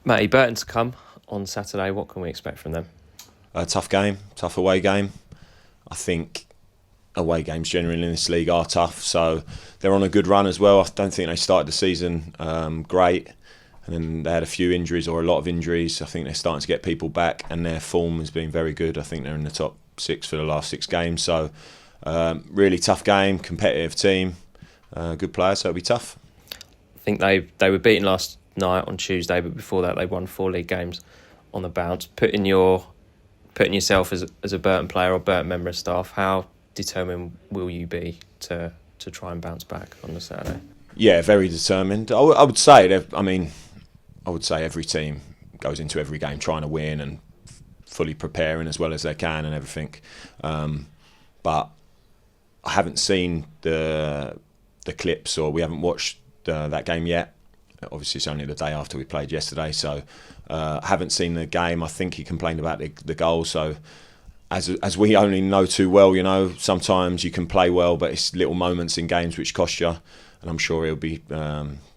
Matty, Burton to come on Saturday. What can we expect from them? A tough game, tough away game. I think away games generally in this league are tough, so they're on a good run as well. I don't think they started the season great, and then they had a few injuries or a lot of injuries. I think they're starting to get people back, and their form has been very good. I think they're in the top 6 for the last 6 games, so really tough game, competitive team, good players, so it'll be tough. I think they were beaten last night on Tuesday, but before that they won 4 league games on the bounce. Putting yourself as a Burton player or Burton member of staff, how determined will you be to try and bounce back on the Saturday? Yeah, very determined. I would say every team goes into every game trying to win and fully preparing as well as they can and everything. But I haven't seen the clips, or we haven't watched that game yet. Obviously, it's only the day after we played yesterday, so I haven't seen the game. I think he complained about the goal, so as we only know too well, sometimes you can play well, but it's little moments in games which cost you, and I'm sure he'll be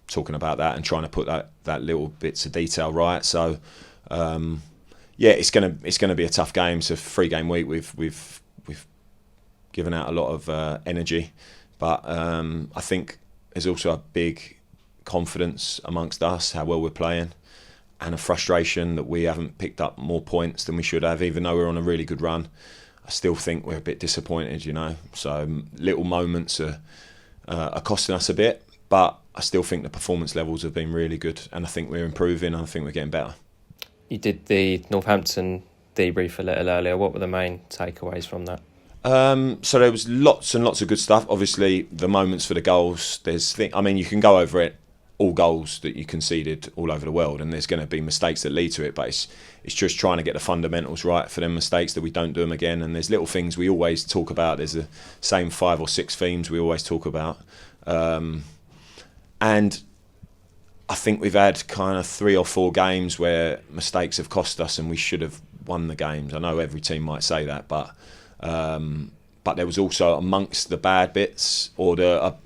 talking about that and trying to put that little bits of detail right. So it's gonna be a tough game. It's a 3-game week. We've given out a lot of energy, but I think there's also a big confidence amongst us how well we're playing, and a frustration that we haven't picked up more points than we should have, even though we're on a really good run. I still think we're a bit disappointed, so little moments are costing us a bit, but I still think the performance levels have been really good, and I think we're improving, and I think we're getting better. You did the Northampton debrief a little earlier. What were the main takeaways from that? So there was lots and lots of good stuff. Obviously, the moments for the goals. You can go over it, all goals that you conceded all over the world, and there's going to be mistakes that lead to it, but it's just trying to get the fundamentals right for them mistakes, that we don't do them again. And there's little things we always talk about. There's the same 5 or 6 themes we always talk about, and I think we've had kind of 3 or 4 games where mistakes have cost us and we should have won the games. I know every team might say that, but there was also, amongst the bad bits, or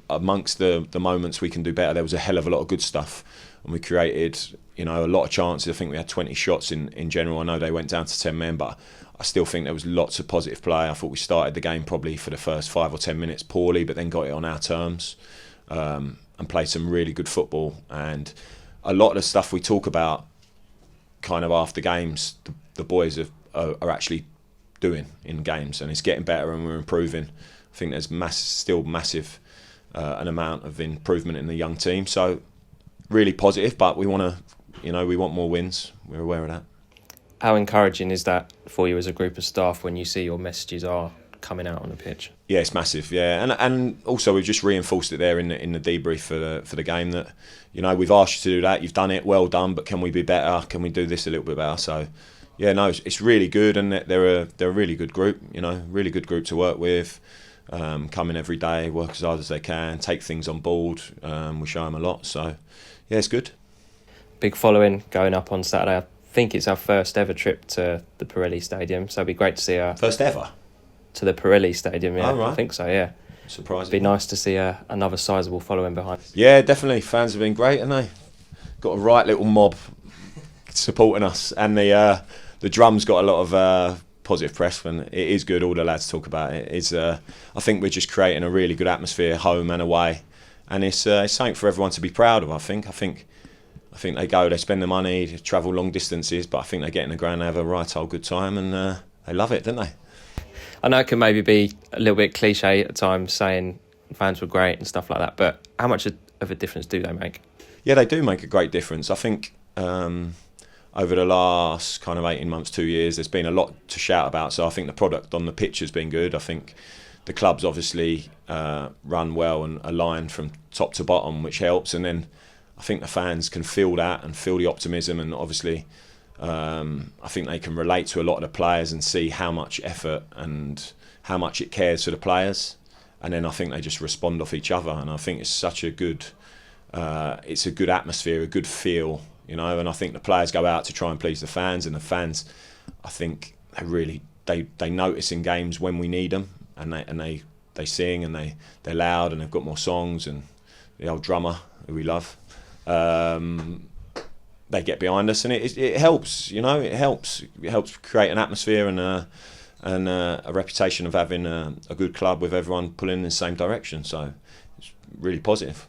amongst the moments we can do better, there was a hell of a lot of good stuff, and we created a lot of chances. I think we had 20 shots in general. I know they went down to 10 men, but I still think there was lots of positive play. I thought we started the game probably for the first 5 or 10 minutes poorly, but then got it on our terms, and played some really good football. And a lot of the stuff we talk about kind of after games, the boys are actually doing in games, and it's getting better and we're improving. I think there's still massive an amount of improvement in the young team, so really positive, but we want more wins. We're aware of that. How encouraging is that for you as a group of staff when you see your messages are coming out on the pitch? Yeah, it's massive. Yeah, and also we've just reinforced it there in the debrief for the game, that we've asked you to do that, you've done it, well done, but can we be better? Can we do this a little bit better? So yeah, no, it's really good, and they're a really good group. Really good group to work with. Come in every day, work as hard as they can, take things on board. We show them a lot, so yeah, it's good. Big following going up on Saturday. I think it's our first ever trip to the Pirelli Stadium, so it'd be great to see first ever to the Pirelli Stadium. Yeah, oh, right. I think so. Yeah, surprising. It'd be nice to see another sizable following behind. Yeah, definitely. Fans have been great, haven't they? Got a right little mob supporting us, and the drum's got a lot of positive press, and it is good. All the lads talk about it. I think we're just creating a really good atmosphere, home and away, and it's something for everyone to be proud of. I think they spend the money, they travel long distances, but I think they get in the ground, they have a right old good time, and they love it, don't they? I know it can maybe be a little bit cliche at times saying fans were great and stuff like that, but how much of a difference do they make? Yeah, they do make a great difference. I think over the last kind of 18 months, 2 years, there's been a lot to shout about. So I think the product on the pitch has been good. I think the club's obviously run well and aligned from top to bottom, which helps. And then I think the fans can feel that and feel the optimism. And obviously, I think they can relate to a lot of the players and see how much effort and how much it cares for the players. And then I think they just respond off each other. And I think it's such a good, it's a good atmosphere, a good feel. And I think the players go out to try and please the fans, and the fans, I think they notice in games when we need them, and they sing, and they're loud, and they've got more songs, and the old drummer who we love. they get behind us, and it helps. It helps create an atmosphere and a reputation of having a good club with everyone pulling in the same direction. So it's really positive.